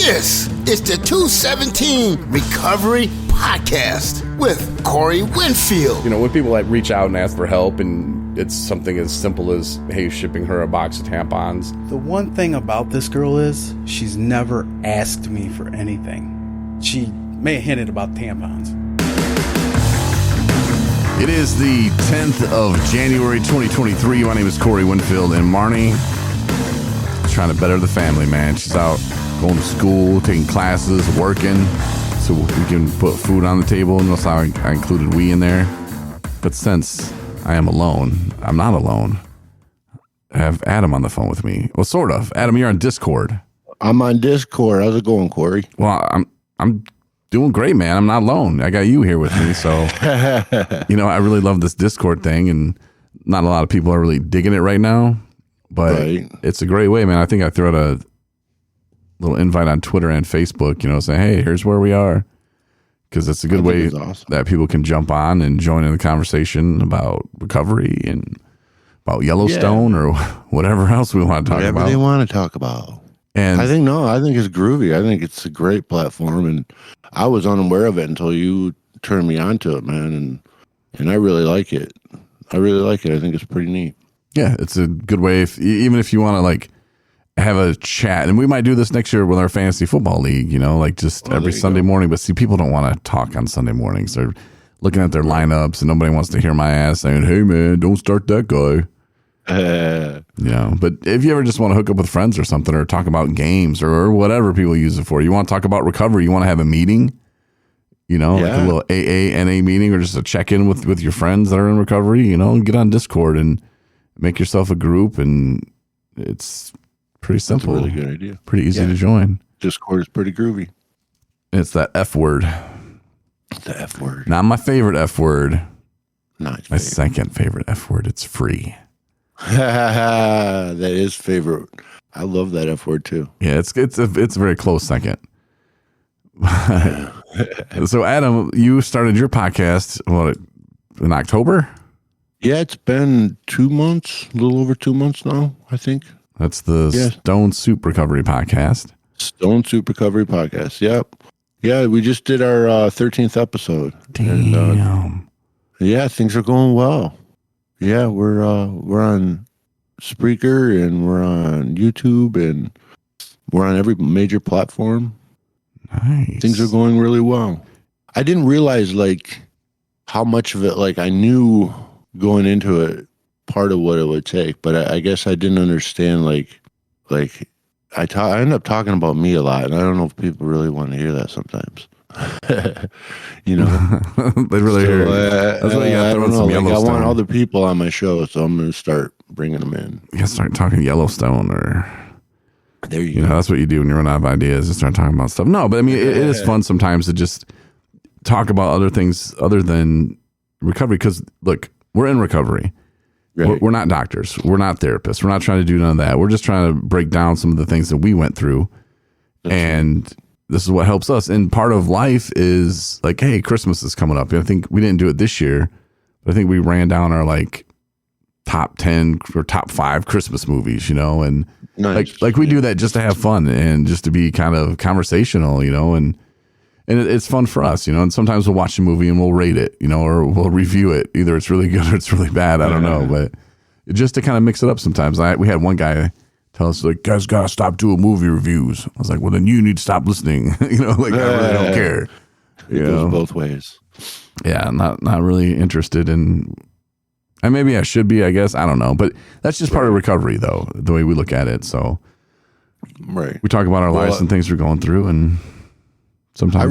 This is the 217 Recovery Podcast with Corey Winfield. You know, when people like reach out and ask for help and it's something as simple as, hey, shipping her a box of tampons. The one thing about this girl is she's never asked me for anything. She may have hinted about tampons. It is the 10th of January, 2023. My name is Corey Winfield, and Marnie is trying to better the family, man. She's out going to school, taking classes, working, so we can put food on the table. And that's how I included we in there. But since I am alone, I'm not alone. I have Adam on the phone with me. Well, sort of. Adam, you're on Discord. I'm on Discord. How's it going, Corey? Well, I'm doing great, man. I'm not alone. I got you here with me. So, you know, I really love this Discord thing, and not a lot of people are really digging it right now, but It's a great way, man. I think I threw out a little invite on Twitter and Facebook, you know, saying, hey, here's where we are. Because it's a good way that people can jump on and join in the conversation about recovery and about Yellowstone or whatever else we want to talk about. Whatever they want to talk about. And I think it's groovy. I think it's a great platform, and I was unaware of it until you turned me on to it, man, and I really like it. I think it's pretty neat. Yeah, it's a good way, even if you want to like have a chat, and we might do this next year with our fantasy football league, you know, like just every Sunday morning. But see, people don't want to talk on Sunday mornings. They're looking at their lineups, and nobody wants to hear my ass saying, hey, man, don't start that guy. You know, but if you ever just want to hook up with friends or something, or talk about games or whatever people use it for, you want to talk about recovery, you want to have a meeting, you know, like a little AA meeting, or just a check-in with your friends that are in recovery, you know, get on Discord and make yourself a group, and it's pretty simple. That's a really good idea. Pretty easy to join. Discord is pretty groovy. It's that F word. The F word. Not my favorite F word. Not my second favorite F word. It's free. That is favorite. I love that F word too. Yeah, it's a very close second. So Adam, you started your podcast in October? Yeah, it's been 2 months, a little over 2 months now, I think. That's the Stone Soup Recovery Podcast. Stone Soup Recovery Podcast. Yep. Yeah, we just did our 13th episode. Damn. And, yeah, things are going well. Yeah, we're on Spreaker, and we're on YouTube, and we're on every major platform. Nice. Things are going really well. I didn't realize like how much of it, like I knew going into it part of what it would take, but I guess I didn't understand like I end up talking about me a lot, and I don't know if people really want to hear that sometimes. You know, they really hear. That's why you got to throw in some Yellowstone. I want other people on my show, so I'm going to start bringing them in. You got to start talking Yellowstone, or there you go. That's what you do when you run out of ideas. Just start talking about stuff. No, but I mean, it is fun sometimes to just talk about other things other than recovery. Because look, we're in recovery. Right. We're not doctors. We're not therapists. We're not trying to do none of that. We're just trying to break down some of the things that we went through, and this is what helps us. And part of life is like, hey, Christmas is coming up. I think we didn't do it this year, but I think we ran down our like top 10 or top 5 Christmas movies, you know, and like we do that just to have fun and just to be kind of conversational, you know, and it's fun for us, you know. And sometimes we'll watch a movie and we'll rate it, you know, or we'll review it. Either it's really good or it's really bad. I don't know, but just to kind of mix it up sometimes. We had one guy tell us, like, guys gotta stop doing movie reviews. I was like, well, then you need to stop listening. You know, like I really don't care. It goes both ways. Yeah, not really interested in. And maybe I should be, I guess. I don't know, but that's just part of recovery, though, the way we look at it. So, we talk about our lives and things we're going through, and sometimes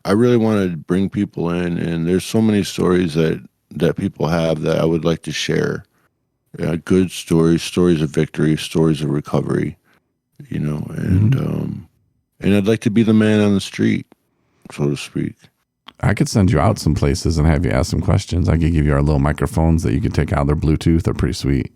I really want to bring people in, and there's so many stories that people have that I would like to share. Good stories of victory, stories of recovery, you know, and I'd like to be the man on the street, so to speak. I could send you out some places and have you ask some questions. I could give you our little microphones that you can take out. They're Bluetooth. They're pretty sweet.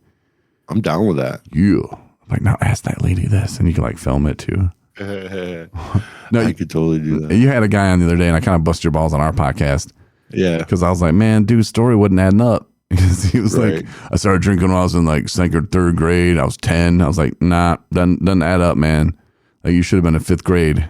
I'm down with that. Yeah. Like, now ask that lady this, and you can like film it too. No, I could totally do that. You had a guy on the other day, and I kind of bust your balls on our podcast. Yeah. Because I was like, man, dude's story wasn't adding up. Because he was like, I started drinking when I was in like second or third grade. I was 10. I was like, nah, doesn't add up, man. Like, you should have been in 5th grade.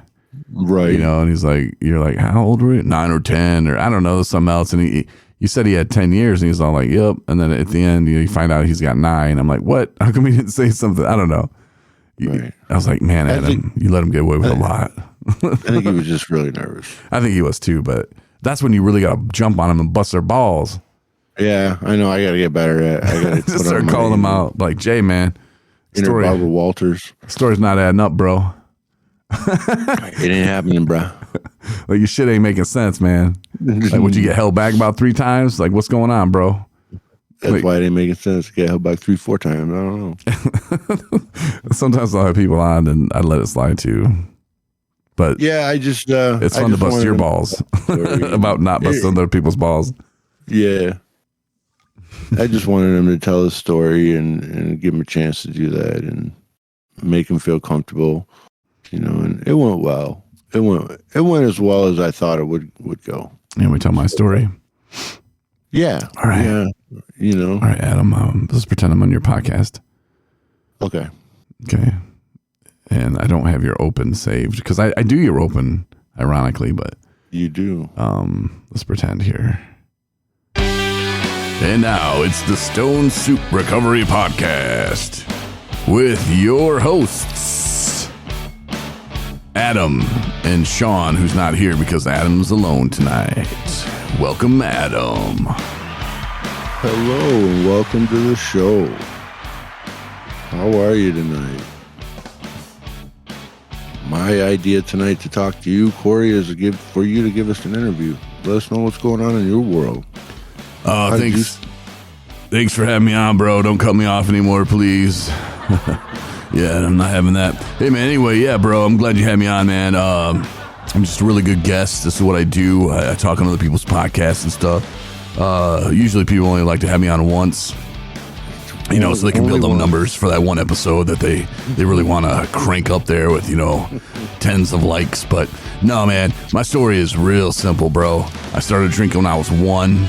Right. You know, and he's like, you're like, how old were you? 9 or 10, or I don't know, something else. And you said he had 10 years, and he's all like, yep. And then at the end, you find out he's got 9. I'm like, what? How come he didn't say something? I don't know. Right. I was like, man, Adam, you let him get away with a lot. I think he was just really nervous. I think he was too, but that's when you really got to jump on him and bust their balls. Yeah, I know. I got to get better at it. I got to Just start calling him out. Like, Jay, man. Barbara Walters. Story's not adding up, bro. It ain't happening, bro. Like, your shit ain't making sense, man. Like, would you get held back about 3 times? Like, what's going on, bro? That's why it ain't making sense to get held back 3-4 times. I don't know. Sometimes I'll have people on and I let it slide too. But yeah, it's fun to bust your balls about not busting other people's balls. Yeah. I just wanted him to tell his story and give him a chance to do that and make him feel comfortable, you know, and it went well. It went as well as I thought it would go. And we tell my story. Yeah. All right. Yeah. You know. All right, Adam, let's pretend I'm on your podcast. Okay. Okay. And I don't have your open saved because I do your open, ironically, but you do. Let's pretend here. And now it's the Stone Soup Recovery Podcast with your hosts, Adam and Sean, who's not here because Adam's alone tonight. Welcome, Adam. Hello and welcome to the show. How are you tonight? My idea tonight to talk to you, Corey, is for you to give us an interview. Let us know what's going on in your world. Thanks for having me on, bro. Don't cut me off anymore, please. Yeah, I'm not having that. Hey, man, anyway, yeah, bro, I'm glad you had me on, man. I'm just a really good guest. This is what I do. I talk on other people's podcasts and stuff. Usually people only like to have me on once, you know, so they can build them numbers for that one episode that they really want to crank up there with, you know, tens of likes. But no, man, my story is real simple, bro. I started drinking when I was 1.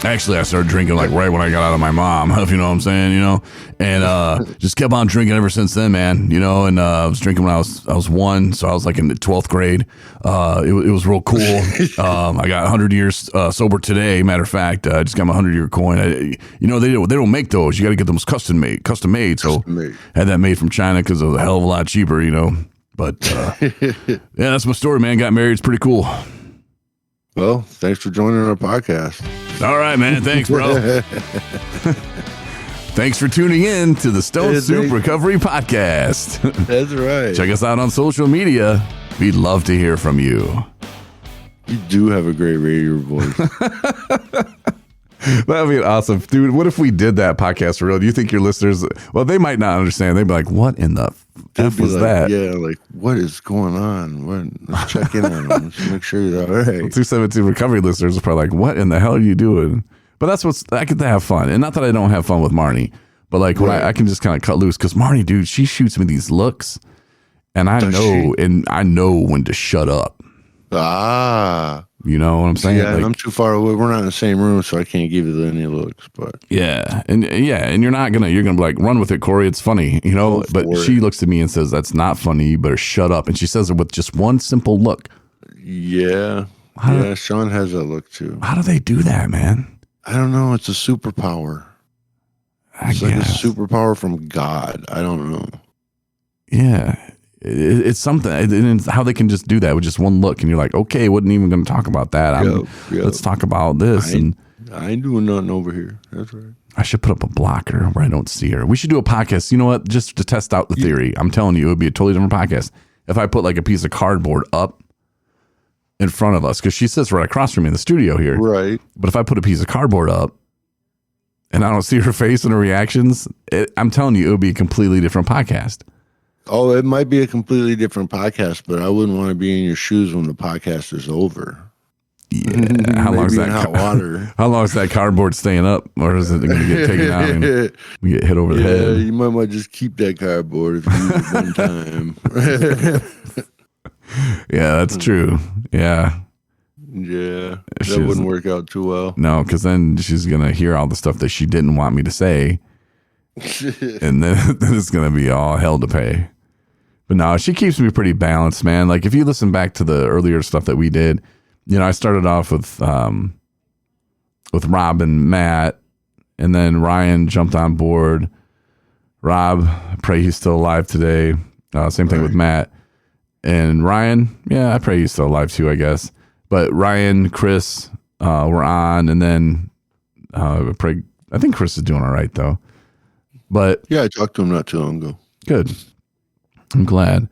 Actually, I started drinking like right when I got out of my mom, if you know what I'm saying, you know, and just kept on drinking ever since then, man, you know, and I was drinking when I was 1, so I was like in the 12th grade. It was real cool. I got 100 years sober today. Matter of fact, I just got my 100-year coin. You know, they don't make those. You got to get them custom made. So had that made from China because it was a hell of a lot cheaper, you know. But yeah, that's my story, man. Got married. It's pretty cool. Well, thanks for joining our podcast. All right, man. Thanks, bro. Thanks for tuning in to the Stone Soup Recovery Podcast. That's right. Check us out on social media. We'd love to hear from you. You do have a great radio voice. That'd be awesome. Dude, what if we did that podcast for real? Do you think your listeners, well, they might not understand. They'd be like, what in the F was that? Yeah, like, what is going on? Let's check in on them. Let's make sure you're all right. 217 Recovery listeners are probably like, what in the hell are you doing? But that's I get to have fun. And not that I don't have fun with Marnie, but like when I can just kind of cut loose. Because Marnie, dude, she shoots me these looks. And I know when to shut up. Ah. You know what I'm saying? Yeah, like, I'm too far away. We're not in the same room, so I can't give you any looks. But yeah, and you're gonna be like, run with it, Corey. It's funny, you know. But she looks at me and says, "That's not funny. You better shut up." And she says it with just one simple look. Yeah, Sean has that look too. How do they do that, man? I don't know. It's a superpower. It's like a superpower from God. I don't know. Yeah. It's something. It's how they can just do that with just one look, and you're like, okay, wasn't even going to talk about that. Let's talk about this. I ain't doing nothing over here. That's right. I should put up a blocker where I don't see her. We should do a podcast. You know what? Just to test out the theory. I'm telling you, it would be a totally different podcast if I put like a piece of cardboard up in front of us, because she sits right across from me in the studio here. Right. But if I put a piece of cardboard up and I don't see her face and her reactions, I'm telling you, it would be a completely different podcast. Oh, it might be a completely different podcast, but I wouldn't want to be in your shoes when the podcast is over. Yeah. How long is that hot water? How long is that cardboard staying up, or is it going to get taken out and we get hit over the head? You might just keep that cardboard if you use it one time. Yeah, that's true. Yeah. Yeah, that wouldn't work out too well. No, because then she's going to hear all the stuff that she didn't want me to say, and then it's going to be all hell to pay. But no, she keeps me pretty balanced, man. Like if you listen back to the earlier stuff that we did, you know, I started off with Rob and Matt, and then Ryan jumped on board. Rob, I pray he's still alive today. Same thing with Matt. And Ryan, yeah, I pray he's still alive too, I guess. But Ryan, Chris were on, and then I think Chris is doing all right though. But yeah, I talked to him not too long ago. Good. I'm glad.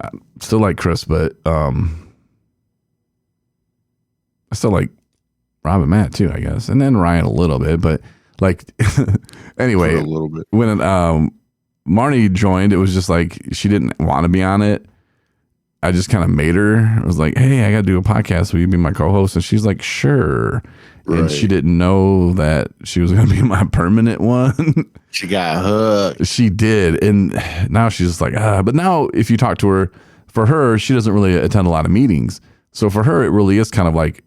I still like Chris, but I still like Rob and Matt too, I guess, and then Ryan a little bit. But like, anyway, a little bit. When Marnie joined, it was just like she didn't want to be on it. I just kind of made her. I was like, "Hey, I got to do a podcast. Will you be my co-host?" And she's like, "Sure." Right. And she didn't know that she was going to be my permanent one. She got hooked. She did. And now she's just like, But now if you talk to her, for her, she doesn't really attend a lot of meetings. So for her, it really is kind of like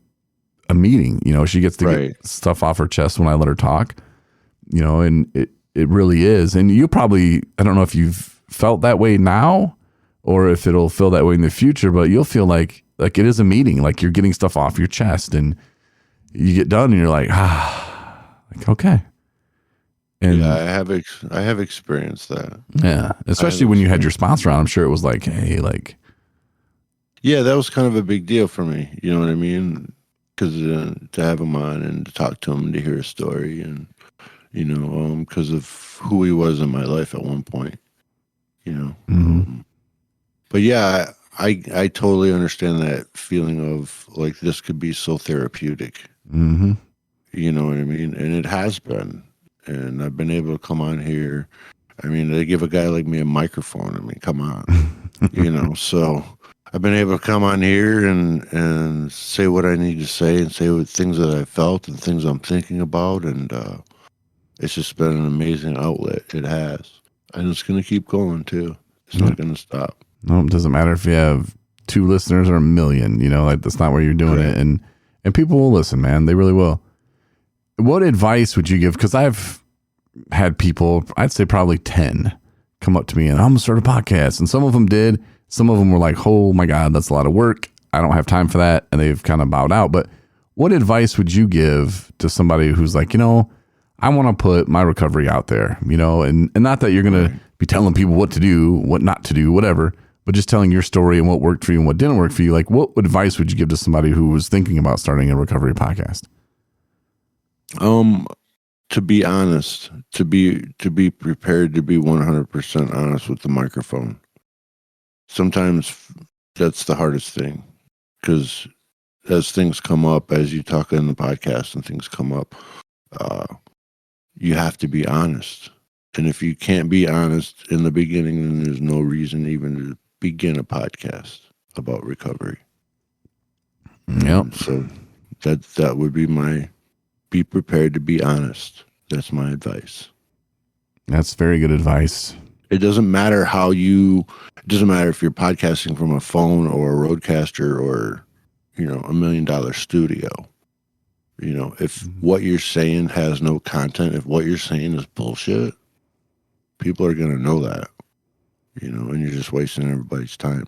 a meeting. You know, she gets to get stuff off her chest when I let her talk, you know, and it really is. And you probably, I don't know if you've felt that way now or if it'll feel that way in the future, but you'll feel like it is a meeting, like you're getting stuff off your chest and you get done and you're like, like, okay. And yeah, I have experienced that. Yeah. Especially when you had your sponsor on, I'm sure it was like, hey, like. Yeah, that was kind of a big deal for me. You know what I mean? Because to have him on and to talk to him and to hear his story and, you know, because of who he was in my life at one point, you know. Mm-hmm. But yeah, I totally understand that feeling of like this could be so therapeutic. Mm-hmm. You know what I mean? And it has been. And I've been able to come on here. I mean, they give a guy like me a microphone. I mean, come on. You know, so I've been able to come on here and say what I need to say and say what things that I felt and things I'm thinking about. And it's just been an amazing outlet. It has. And it's going to keep going, too. It's not going to stop. No, it doesn't matter if you have 2 listeners or 1 million, you know, like that's not where you're doing it. And people will listen, man. They really will. What advice would you give? Because I've had people, I'd say probably 10, come up to me and I'm going to start a podcast. And some of them did. Some of them were like, oh my God, that's a lot of work. I don't have time for that. And they've kind of bowed out. But what advice would you give to somebody who's like, you know, I want to put my recovery out there, you know, and not that you're going to be telling people what to do, what not to do, whatever, but just telling your story and what worked for you and what didn't work for you. Like, what advice would you give to somebody who was thinking about starting a recovery podcast? To be honest, to be prepared to be 100% honest with the microphone. Sometimes that's the hardest thing because as things come up, as you talk in the podcast and things come up, you have to be honest. And if you can't be honest in the beginning, then there's no reason even to begin a podcast about recovery. Yep. So that would be be prepared to be honest. That's my advice. That's very good advice. It doesn't matter it doesn't matter if you're podcasting from a phone or a roadcaster or, you know, $1 million studio. You know, if what you're saying has no content, if what you're saying is bullshit, people are going to know that, you know, and you're just wasting everybody's time.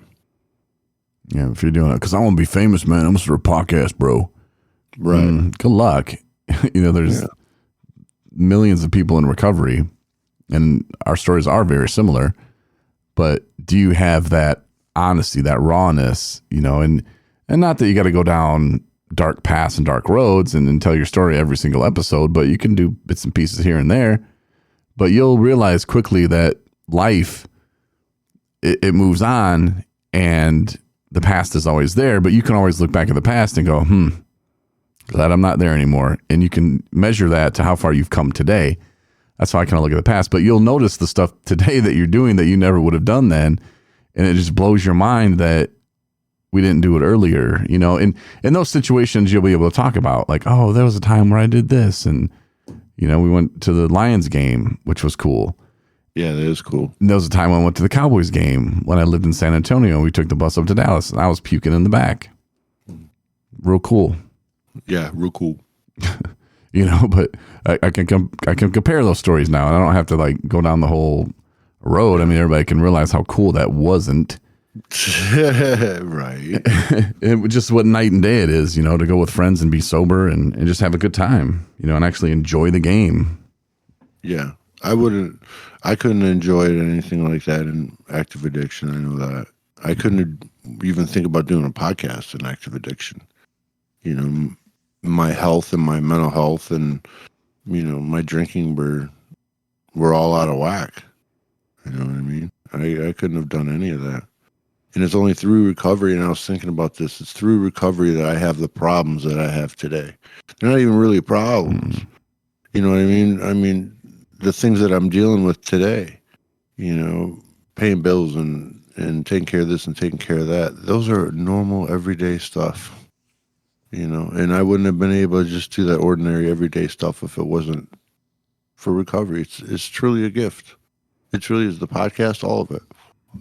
Yeah, if you're doing it, because I want to be famous, man. I'm going to start a podcast, bro. Right. Good luck. You know, there's millions of people in recovery, and our stories are very similar. But do you have that honesty, that rawness, you know, and not that you got to go down dark paths and dark roads and tell your story every single episode, but you can do bits and pieces here and there. But you'll realize quickly that life, it moves on and the past is always there, but you can always look back at the past and go, glad I'm not there anymore. And you can measure that to how far you've come today. That's how I kind of look at the past. But you'll notice the stuff today that you're doing that you never would have done then. And it just blows your mind that we didn't do it earlier, you know. And in those situations, you'll be able to talk about like, oh, there was a time where I did this. And, you know, we went to the Lions game, which was cool. Yeah, that is cool. And there was a time I went to the Cowboys game when I lived in San Antonio. We took the bus up to Dallas and I was puking in the back. Real cool. Yeah, real cool. You know, but I can compare those stories now, and I don't have to like go down the whole road. I mean, everybody can realize how cool that wasn't. Right. It was just what night and day it is, to go with friends and be sober and just have a good time, and actually enjoy the game. Yeah. I couldn't enjoy anything like that in active addiction. I know that. I couldn't even think about doing a podcast in active addiction. My health and my mental health and, my drinking were all out of whack. You know what I mean? I couldn't have done any of that. And it's only through recovery, and I was thinking about this, it's through recovery that I have the problems that I have today. They're not even really problems. You know what I mean? I mean, the things that I'm dealing with today, paying bills and taking care of this and taking care of that, those are normal, everyday stuff. And I wouldn't have been able to just do that ordinary, everyday stuff if it wasn't for recovery. It's truly a gift. It truly is. The podcast, all of it,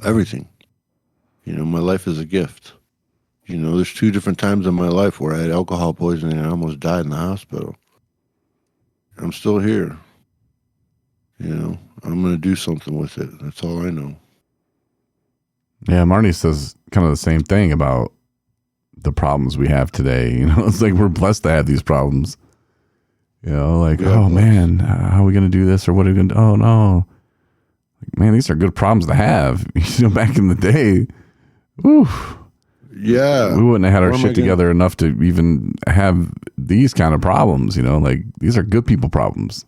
everything. My life is a gift. There's 2 different times in my life where I had alcohol poisoning and I almost died in the hospital. I'm still here. I'm going to do something with it. That's all I know. Yeah, Marnie says kind of the same thing about the problems we have today. It's like we're blessed to have these problems. Oh man, how are we going to do this, or what are we going to do? Oh no. Man, these are good problems to have. Back in the day, whew, yeah, we wouldn't have had our shit together enough to even have these kind of problems. These are good people problems.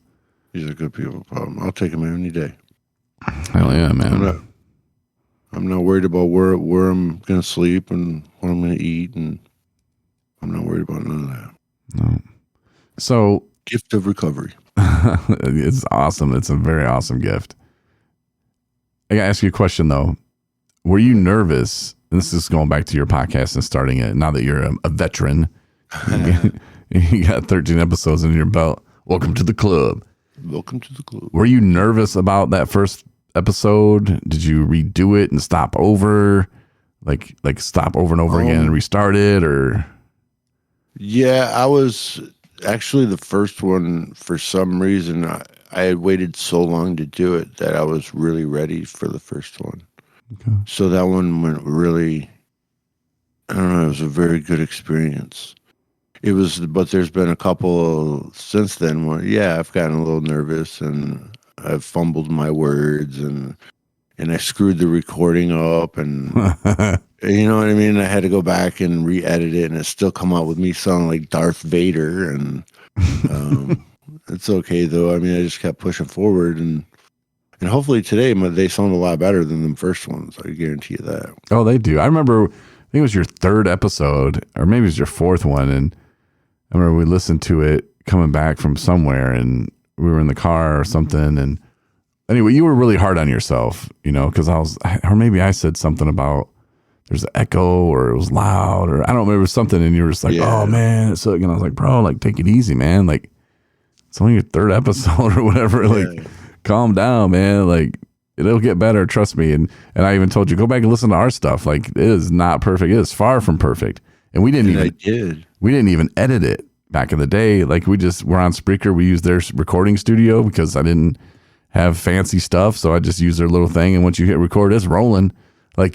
These are good people problems. I'll take them any day. Hell yeah, man. I'm not worried about where I'm going to sleep and what I'm going to eat, and I'm not worried about none of that. No. So, gift of recovery. It's awesome. It's a very awesome gift. I got to ask you a question, though. Were you nervous? And this is going back to your podcast and starting it. Now that you're a veteran, you got 13 episodes in your belt. Welcome to the club. Welcome to the club. Were you nervous about that first episode? Did you redo it and stop over? Like stop over and over again and restart it? Or? Yeah, I was actually the first one. For some reason, I had waited so long to do it that I was really ready for the first one. Okay. So that one went really, I don't know, it was a very good experience. It was, but there's been a couple since then where, I've gotten a little nervous and I've fumbled my words and I screwed the recording up and, you know what I mean? I had to go back and re-edit it and it still come out with me sounding like Darth Vader and, it's okay though. I mean, I just kept pushing forward and hopefully today they sound a lot better than the first ones. I guarantee you that. Oh, they do. I remember, I think it was your 3rd episode or maybe it was your 4th one. And I remember we listened to it coming back from somewhere and we were in the car or something. And anyway, you were really hard on yourself, cause or maybe I said something about there's an echo or it was loud or I don't remember something. And you were just like, oh man. So, I was like, bro, take it easy, man. Like it's only your 3rd episode or whatever. Like calm down, man. It'll get better. Trust me. And I even told you, go back and listen to our stuff. It is not perfect. It is far from perfect. And we didn't even edit it back in the day. We're on Spreaker. We used their recording studio because I didn't have fancy stuff. So I just used their little thing. And once you hit record, it's rolling.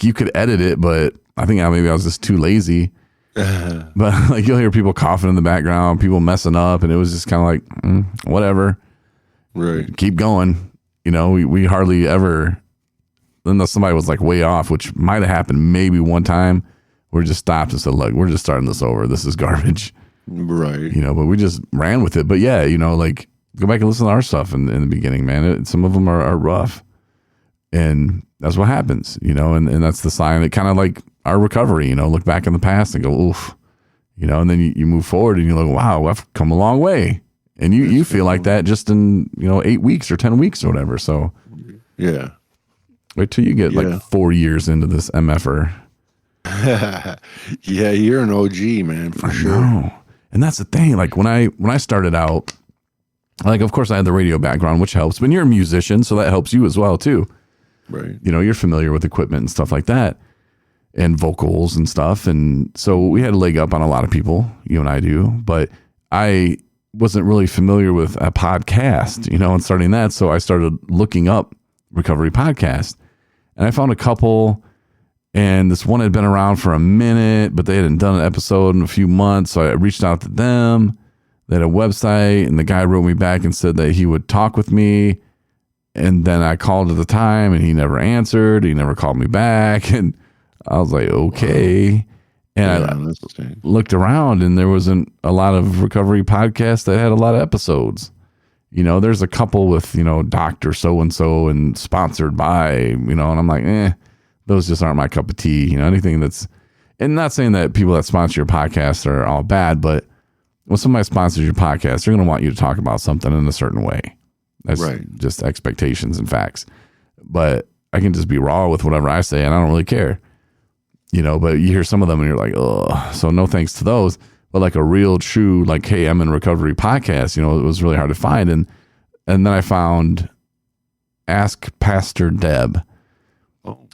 You could edit it, but I think maybe I was just too lazy. But you'll hear people coughing in the background, people messing up. And it was just kind of whatever. Right. Keep going. We hardly ever, unless somebody was way off, which might have happened maybe one time. We just stopped and said, look, we're just starting this over. This is garbage. Right. But we just ran with it. But yeah, go back and listen to our stuff in the beginning, man. Some of them are rough. And that's what happens, and that's the sign that kind of our recovery, look back in the past and go, oof, and then you move forward and you're like, wow, I've come a long way. And you feel like that just in, 8 weeks or 10 weeks or whatever. So yeah. Wait till you get 4 years into this MFer. Yeah, you're an OG, man, for sure. Know. And that's the thing. When I started out, of course I had the radio background, which helps, but you're a musician, so that helps you as well too. Right. You're familiar with equipment and stuff like that and vocals and stuff. And so we had a leg up on a lot of people, you and I do, but I wasn't really familiar with a podcast, and starting that. So I started looking up recovery podcast. And I found a couple, and this one had been around for a minute, but they hadn't done an episode in a few months. So I reached out to them. They had a website, and the guy wrote me back and said that he would talk with me. And then I called at the time, and he never answered. He never called me back. And I was like, okay. And I looked around, and there wasn't a lot of recovery podcasts that had a lot of episodes. You know, there's a couple with, you know, Dr. So-and-so and sponsored by, you know, and I'm like, those just aren't my cup of tea. You know, anything that's, and not saying that people that sponsor your podcast are all bad, but when somebody sponsors your podcast, they're going to want you to talk about something in a certain way. That's just expectations and facts. But I can just be raw with whatever I say, and I don't really care. You know, but you hear some of them and you're like, oh, so no thanks to those. But like a real true, like, hey, I'm in recovery podcast, you know, it was really hard to find. And then I found Ask Pastor Deb.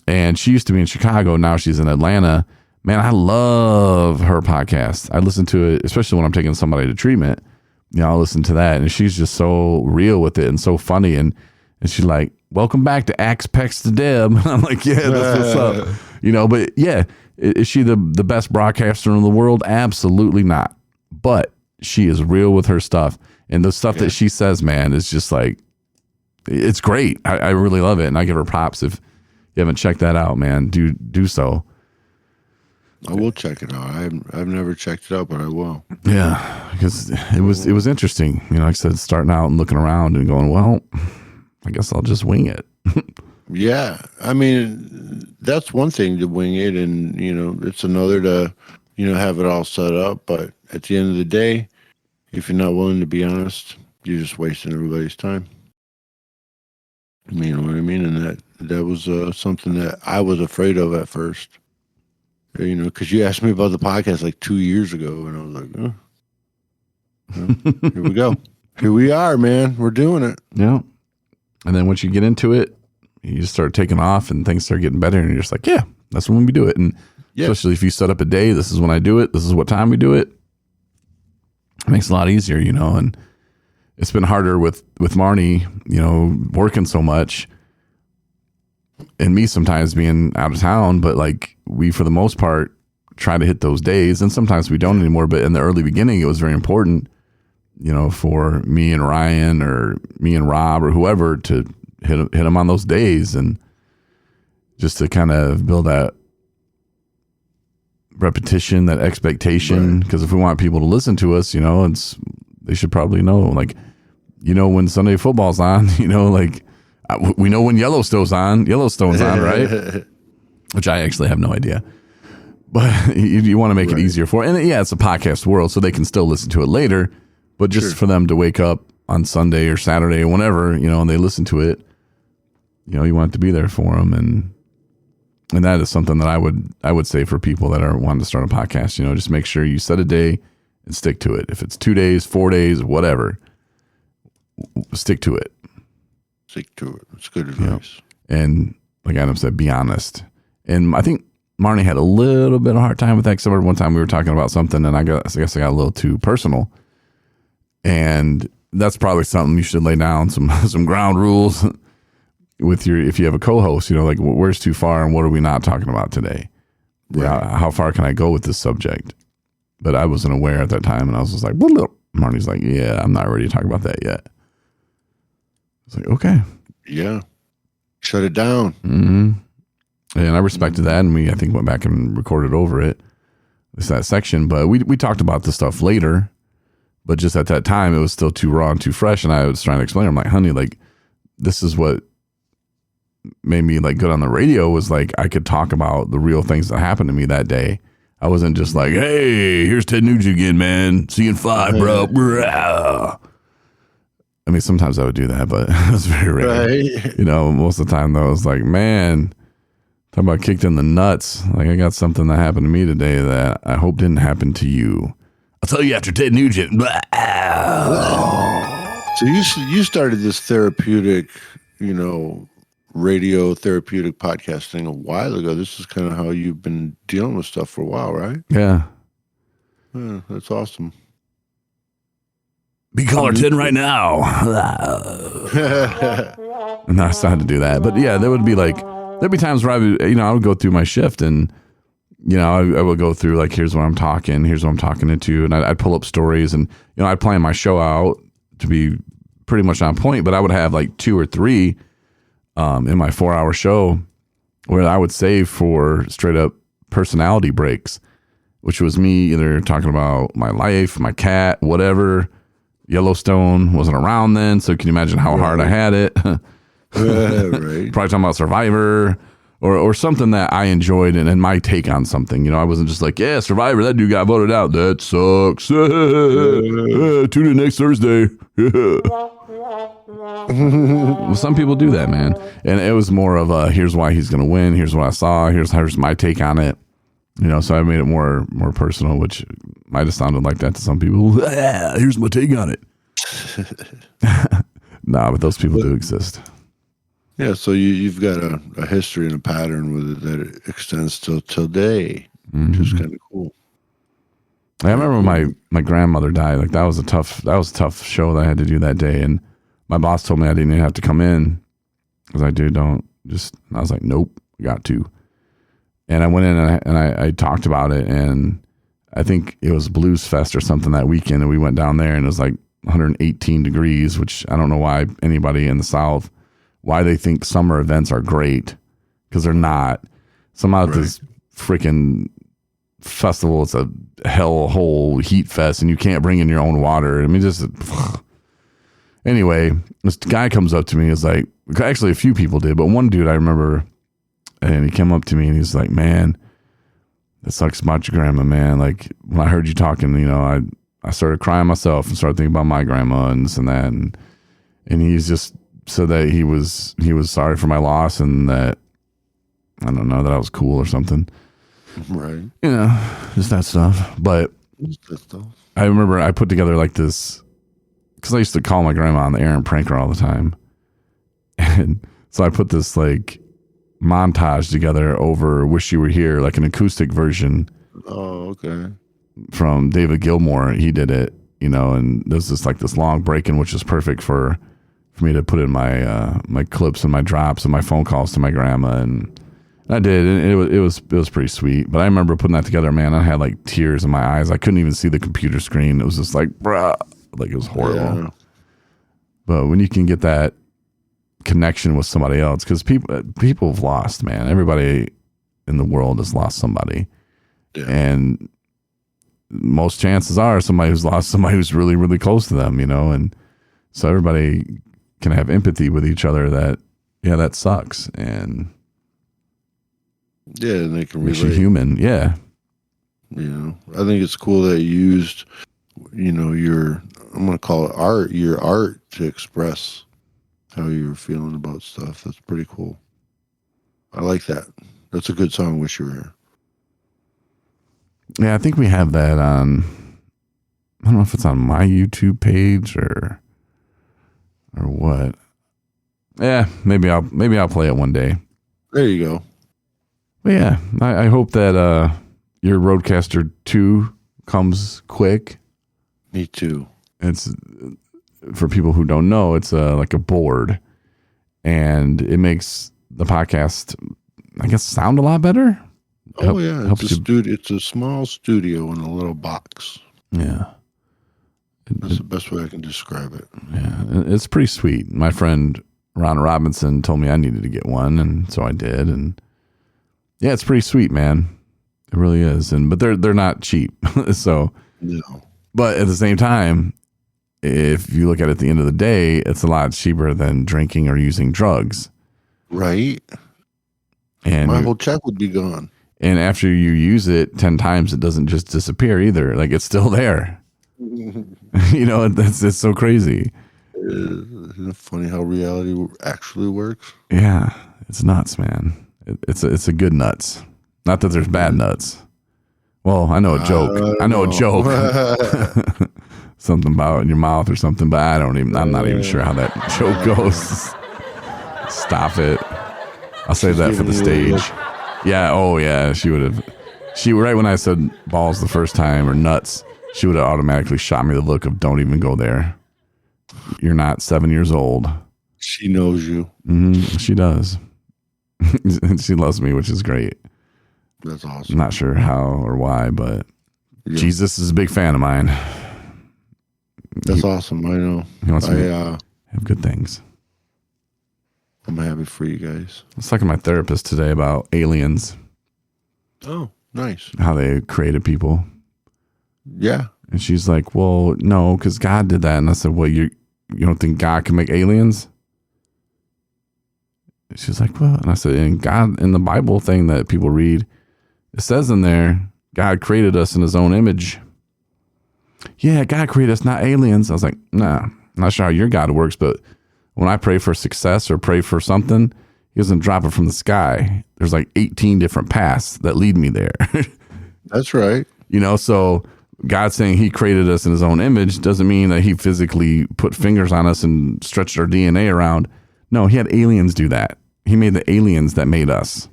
And she used to be in Chicago. Now she's in Atlanta. Man, I love her podcast. I listen to it, especially when I'm taking somebody to treatment. You know, I'll listen to that. And she's just so real with it and so funny. And she's like, welcome back to Ask Pastor Deb. And I'm like, yeah, that's what's up. You know, but yeah, is she the best broadcaster in the world? Absolutely not. But she is real with her stuff. And the stuff that she says, man, is just like, it's great. I really love it. And I give her props. If you haven't checked that out, man, do so. I will check it out. I've never checked it out, but I will. Yeah, because it was interesting. You know, like I said, starting out and looking around and going, well, I guess I'll just wing it. Yeah, I mean, that's one thing to wing it, and you know, it's another to, you know, have it all set up. But at the end of the day, if you're not willing to be honest, you're just wasting everybody's time. You know what I mean? And that was something that I was afraid of at first. You know, because you asked me about the podcast like 2 years ago, and I was like, well, here we go. Here we are, man. We're doing it. Yeah. And then once you get into it, you just start taking off and things start getting better. And you're just like, yeah, that's when we do it. And especially if you set up a day, this is when I do it. This is what time we do it. It makes it a lot easier, you know. And it's been harder with Marnie, you know, working so much. And me sometimes being out of town. But like we, for the most part, try to hit those days. And sometimes we don't anymore. But in the early beginning, it was very important, you know, for me and Ryan or me and Rob or whoever to hit them on those days, and just to kind of build that repetition, that expectation. Because if we want people to listen to us, you know, they should probably know, like, you know, when Sunday football's on, you know, like we know when Yellowstone's on, right? Which I actually have no idea. But you want to make it easier for, and yeah, it's a podcast world, so they can still listen to it later. But just for them to wake up on Sunday or Saturday or whenever, you know, and they listen to it, you know, you want it to be there for them. And that is something that I would say for people that are wanting to start a podcast, you know, just make sure you set a day and stick to it. If it's 2 days, 4 days, whatever, stick to it. Stick to it. It's good advice. You know? And like Adam said, be honest. And I think Marnie had a little bit of a hard time with that, because one time we were talking about something and I guess I got a little too personal. And that's probably something you should lay down some ground rules with if you have a co-host, you know, like where's too far and what are we not talking about today? Right. How far can I go with this subject? But I wasn't aware at that time, and I was just like, well, look. Marnie's like, yeah, I'm not ready to talk about that yet. It's like, okay. Yeah. Shut it down. Mm-hmm. And I respected that, and I think went back and recorded over it. It's that section, but we talked about the stuff later. But just at that time, it was still too raw and too fresh. And I was trying to explain, I'm like, honey, like, this is what made me like good on the radio, was like, I could talk about the real things that happened to me that day. I wasn't just like, hey, here's Ted Nugent again, man. See you in 5, bro. I mean, sometimes I would do that, but it was very rare. Right. You know, most of the time, though, I was like, man, talk about kicked in the nuts. Like, I got something that happened to me today that I hope didn't happen to you. I'll tell you after Ted Nugent. So you started this therapeutic, you know, radio therapeutic podcast thing a while ago. This is kind of how you've been dealing with stuff for a while, right? Yeah. That's awesome. Be caller 10 right now. And I started to do that. But yeah, there'd be times where I would go through my shift and, I would go through like, here's what I'm talking into. And I'd pull up stories and, I'd plan my show out to be pretty much on point, but I would have like 2 or 3 in my 4-hour show where I would save for straight up personality breaks, which was me either talking about my life, my cat, whatever. Yellowstone wasn't around then, so can you imagine how hard I had it? Right. Probably talking about Survivor or something that I enjoyed and my take on something. I wasn't just like, yeah, Survivor, that dude got voted out. That sucks. Tune in next Thursday. Well, some people do that, man. And it was more of a, here's why he's going to win. Here's what I saw. Here's my take on it. So I made it more personal, which might have sounded like that to some people. Here's my take on it. Nah, but those people do exist. Yeah, so you've got a history and a pattern with it that it extends till today, which is kind of cool. I remember when my grandmother died. Like that was a tough show that I had to do that day, and my boss told me I didn't even have to come in. I was like, dude, don't just. I was like, nope, I got to. And I went in and I talked about it, and I think it was Blues Fest or something that weekend, and we went down there, and it was like 118 degrees, which I don't know why anybody in the South, why they think summer events are great, because they're not. Somehow this freaking festival, it's a hellhole heat fest, and you can't bring in your own water. I mean, just anyway, this guy comes up to me, is like, actually a few people did, but one dude I remember. And he came up to me and he's like, man, that sucks about your grandma, man. Like when I heard you talking, I started crying myself and started thinking about my grandma and this and that. And he's just said that he was sorry for my loss and that, I don't know, that I was cool or something. Right. Just that stuff. But I remember I put together like this, because I used to call my grandma on the air and prank her all the time. And so I put this like montage together over Wish You Were Here, like an acoustic version. Oh, okay. From David Gilmour. He did it, and there's this long break in, which is perfect for me to put in my my clips and my drops and my phone calls to my grandma, and I did, and it was pretty sweet. But I remember putting that together, man. I had like tears in my eyes. I couldn't even see the computer screen. It was just like, bruh, like it was horrible. Yeah. But when you can get that connection with somebody else, because people have lost, man. Everybody in the world has lost somebody, and most chances are somebody who's lost somebody who's really, really close to them, and so everybody can have empathy with each other. That sucks, and and they can makes you human. I think it's cool that you used your, I'm gonna call it your art to express how you were feeling about stuff. That's pretty cool. I like that. That's a good song, Wish You Were Here. Yeah, I think we have that on, I don't know if it's on my YouTube page or what. Yeah, maybe I'll play it one day. There you go. But yeah, I hope that your Rodecaster 2 comes quick. Me too. It's, for people who don't know, it's like a board, and it makes the podcast, I guess, sound a lot better. It's a small studio in a little box. Yeah, that's the best way I can describe it. Yeah, it's pretty sweet. My friend Ron Robinson told me I needed to get one, and so I did. And yeah, it's pretty sweet, man. It really is. But they're not cheap. So no. But at the same time, if you look at it at the end of the day, it's a lot cheaper than drinking or using drugs. Right. And my whole check would be gone. And after you use it 10 times, it doesn't just disappear either. Like, it's still there. It's so crazy. Isn't it funny how reality actually works? Yeah. It's nuts, man. It's a good nuts. Not that there's bad nuts. Well, I know a joke. I know a joke. Something about in your mouth or something, but I'm not even sure how that joke goes. Stop it. I'll save that for the stage. Yeah. Oh yeah. She right when I said balls the first time or nuts, she would have automatically shot me the look of don't even go there. you're not 7 years old. She knows you. She does. She loves me, which is great. That's awesome. I'm not sure how or why, but Yeah. Jesus is a big fan of mine. That's awesome. I know. He wants me to have good things. I'm happy for you guys. I was talking to my therapist today about aliens, Oh, nice. how they created people. Yeah. And she's like, well, no, because God did that. And I said, well, you don't think God can make aliens? She's like, well, and I said, in God, in the Bible thing that people read, it says in there, God created us in his own image. Yeah, God created us, not aliens. I was like, nah, I'm not sure how your God works, but when I pray for success or pray for something, he doesn't drop it from the sky. There's like 18 different paths that lead me there. That's right. So God saying he created us in his own image doesn't mean that he physically put fingers on us and stretched our DNA around. No, he had aliens do that. He made the aliens that made us.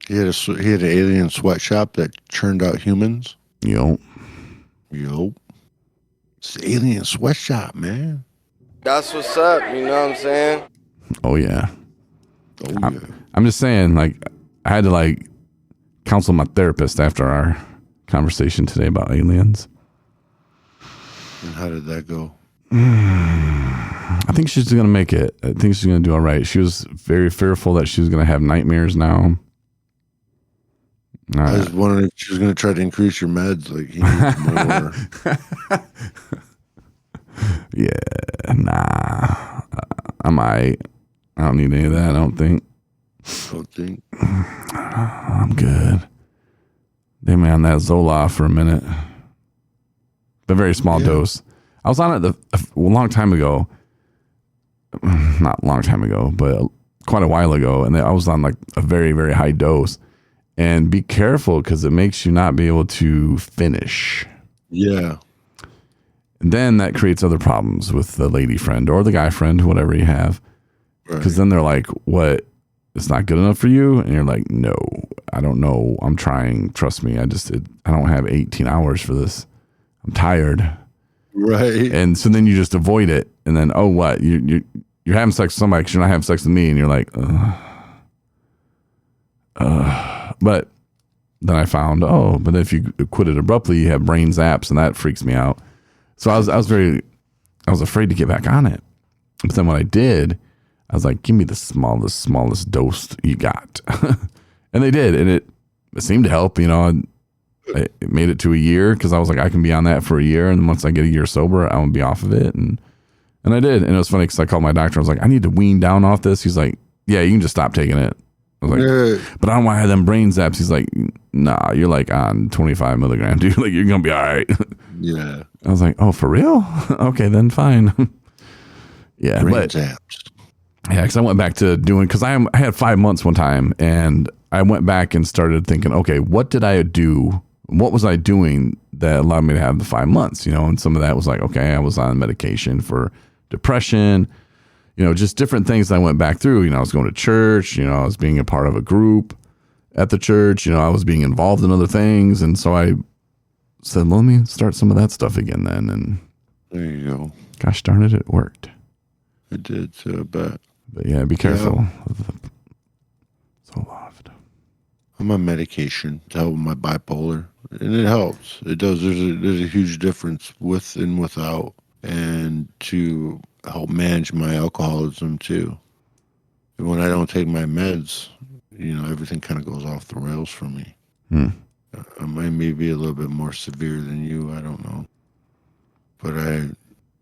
He had an alien sweatshop that churned out humans. Yo. It's the alien sweatshop, man. That's what's up, you know what I'm saying? Oh, yeah. Oh, yeah. I'm just saying, like, I had to, like, counsel my therapist after our conversation today about aliens. And how did that go? I think she's going to make it. I think she's going to do all right. She was very fearful that she was going to have nightmares now. I was wondering if she was going to try to increase your meds. Like, he needs more. Yeah, nah. I might. I don't need any of that, I don't think. Don't think. I'm good. They me on that Zoloft for a minute. A very small dose. I was on it a long time ago. Not a long time ago, but quite a while ago. And I was on like a very, very high dose. And be careful because it makes you not be able to finish. Yeah. And then that creates other problems with the lady friend or the guy friend, whatever you have. Because then they're like, what? It's not good enough for you? And you're like, no, I don't know. I'm trying. Trust me. I don't have 18 hours for this. I'm tired. Right. And so then you just avoid it. And then, oh, what? You're having sex with somebody because you're not having sex with me. And you're like, But then I found, but if you quit it abruptly, you have brain zaps, and that freaks me out. So I was afraid to get back on it. But then when I did, I was like, give me the smallest dose you got. And they did. And it seemed to help, it made it to a year because I was like, I can be on that for a year. And then once I get a year sober, I won't be off of it. And I did. And it was funny because I called my doctor. I was like, I need to wean down off this. He's like, yeah, you can just stop taking it. I was like, but I don't want to have them brain zaps. He's like, nah, you're like on 25 milligrams, dude. Like, you're going to be all right. Yeah. I was like, oh, for real? Okay, then fine. Yeah. Brain zaps. Yeah, because I went back to because I had 5 months one time, and I went back and started thinking, okay, what did I do? What was I doing that allowed me to have the 5 months? And some of that was like, okay, I was on medication for depression, just different things I went back through. I was going to church, I was being a part of a group at the church, I was being involved in other things. And so I said, let me start some of that stuff again then. And there you go. Gosh darn it, it worked. It did, too, I bet. But yeah, be careful of the Zoloft. I'm on medication to help with my bipolar, and it helps. It does. There's a huge difference with and without, and to help manage my alcoholism too. And when I don't take my meds, everything kind of goes off the rails for me. I may be a little bit more severe than you. I don't know, but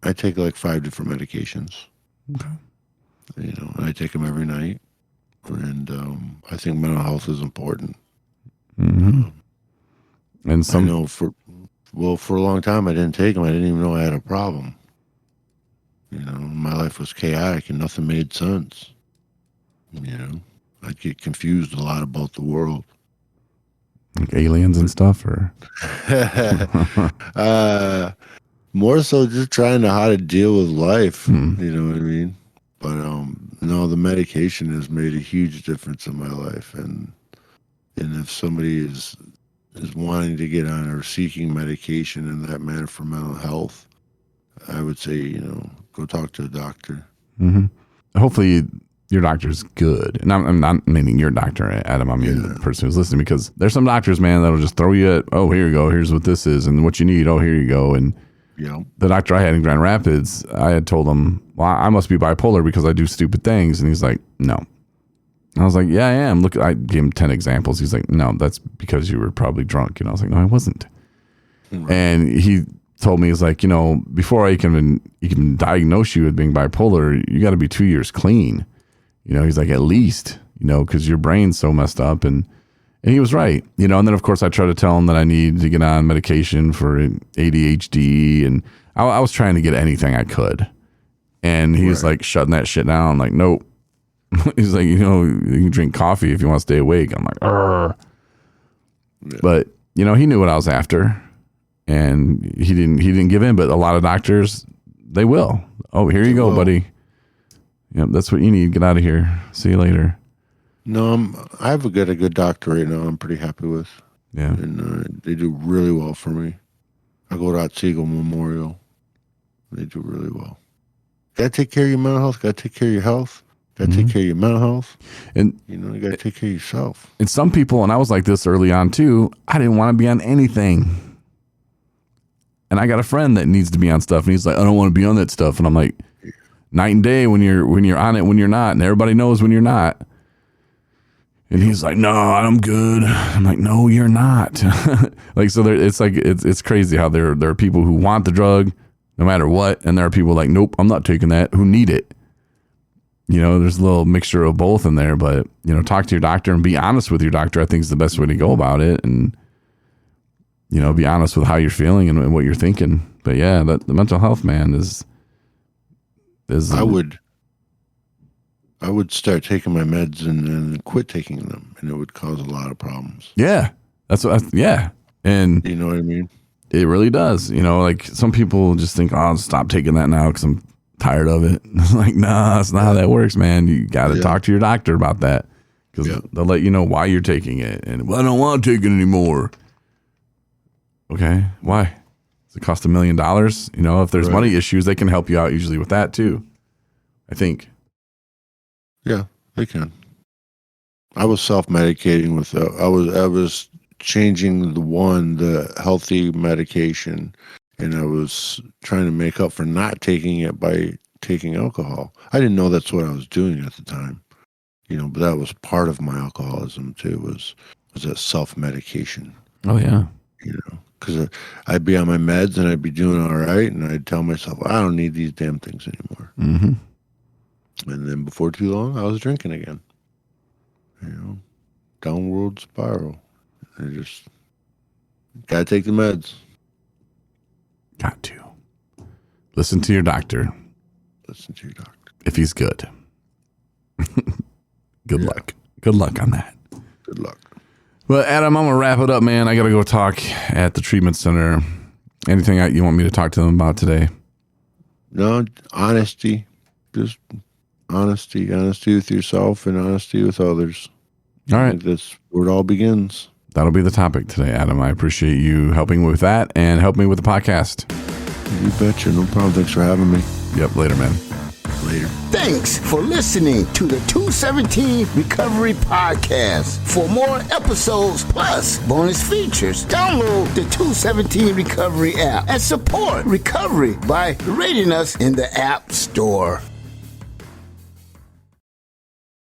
I take like 5 different medications. Okay. And I take them every night. And I think mental health is important. Mm-hmm. And I know for a long time I didn't take them. I didn't even know I had a problem. My life was chaotic and nothing made sense. I'd get confused a lot about the world. Like aliens and stuff, or more so just trying to how to deal with life. You know what I mean? But no, the medication has made a huge difference in my life, and if somebody is wanting to get on or seeking medication in that manner for mental health, I would say go talk to a doctor. Hopefully your doctor's good. And I'm not meaning your doctor, Adam. I mean the person who's listening, because there's some doctors, man, that'll just throw you at, oh, here you go. Here's what this is and what you need. Oh, here you go. And the doctor I had in Grand Rapids, I had told him, well, I must be bipolar because I do stupid things. And he's like, no. I was like, yeah, I am. Look, I gave him 10 examples. He's like, no, that's because you were probably drunk. And I was like, no, I wasn't. Right. And he told me, he's like, you know, before I can diagnose you with being bipolar, you got to be 2 years clean. You know, he's like, at least, you know, because your brain's so messed up. And he was right. You know, and then, of course, I tried to tell him that I need to get on medication for ADHD. And I was trying to get anything I could. And he was like shutting that shit down. I'm like, nope. He's like, you know, you can drink coffee if you want to stay awake. I'm like, argh. Yeah. But, you know, he knew what I was after. And he didn't give in. But a lot of doctors, they will. Oh, here you go, buddy. Yep, that's what you need. Get out of here. See you later. No, I have a good doctor right now. I'm pretty happy with. Yeah, and they do really well for me. I go to Otsego Memorial. They do really well. Gotta take care of your mental health. Gotta take care of your health. Gotta take care of your mental health. And you know, you gotta take care of yourself. And some people, and I was like this early on too, I didn't want to be on anything. And I got a friend that needs to be on stuff, and he's like, I don't want to be on that stuff. And I'm like, night and day when you're on it, when you're not, and everybody knows when you're not. And he's like, no, I'm good. I'm like, no, you're not. Like, so it's like, it's crazy how there are people who want the drug no matter what. And there are people like, nope, I'm not taking that, who need it. You know, there's a little mixture of both in there, but, you know, talk to your doctor and be honest with your doctor. I think is the best way to go about it. And, you know, be honest with how you're feeling and what you're thinking. But yeah, the mental health, man, is I would start taking my meds and quit taking them, and it would cause a lot of problems. Yeah, and you know what I mean. It really does. You know, like some people just think, "Oh, I'll stop taking that now because I'm tired of it." Like, nah, that's not how that works, man. You got to talk to your doctor about that because they'll let you know why you're taking it. And well, I don't want to take it anymore. Okay, why? Does it cost $1 million? You know, if there's money issues, they can help you out usually with that too. I think. Yeah, they can. I was self-medicating with I was changing the healthy medication, and I was trying to make up for not taking it by taking alcohol. I didn't know that's what I was doing at the time, you know, but that was part of my alcoholism too, was that self-medication. Oh yeah. You know, because I'd be on my meds and I'd be doing all right, and I'd tell myself, I don't need these damn things anymore. Mm-hmm. And then before too long, I was drinking again. You know, downward spiral. I just gotta take the meds. Got to listen to your doctor. Listen to your doctor if he's good. Good luck. Good luck on that. Good luck. Well, Adam, I'm gonna wrap it up, man. I gotta go talk at the treatment center. Anything you want me to talk to them about today? No, honesty. Just honesty with yourself and honesty with others. All right. That's where it all begins. That'll be the topic today, Adam. I appreciate you helping with that and helping me with the podcast. You betcha. No problem. Thanks for having me. Yep. Later, man. Later. Thanks for listening to the 217 Recovery Podcast. For more episodes plus bonus features, download the 217 Recovery app and support recovery by rating us in the App Store.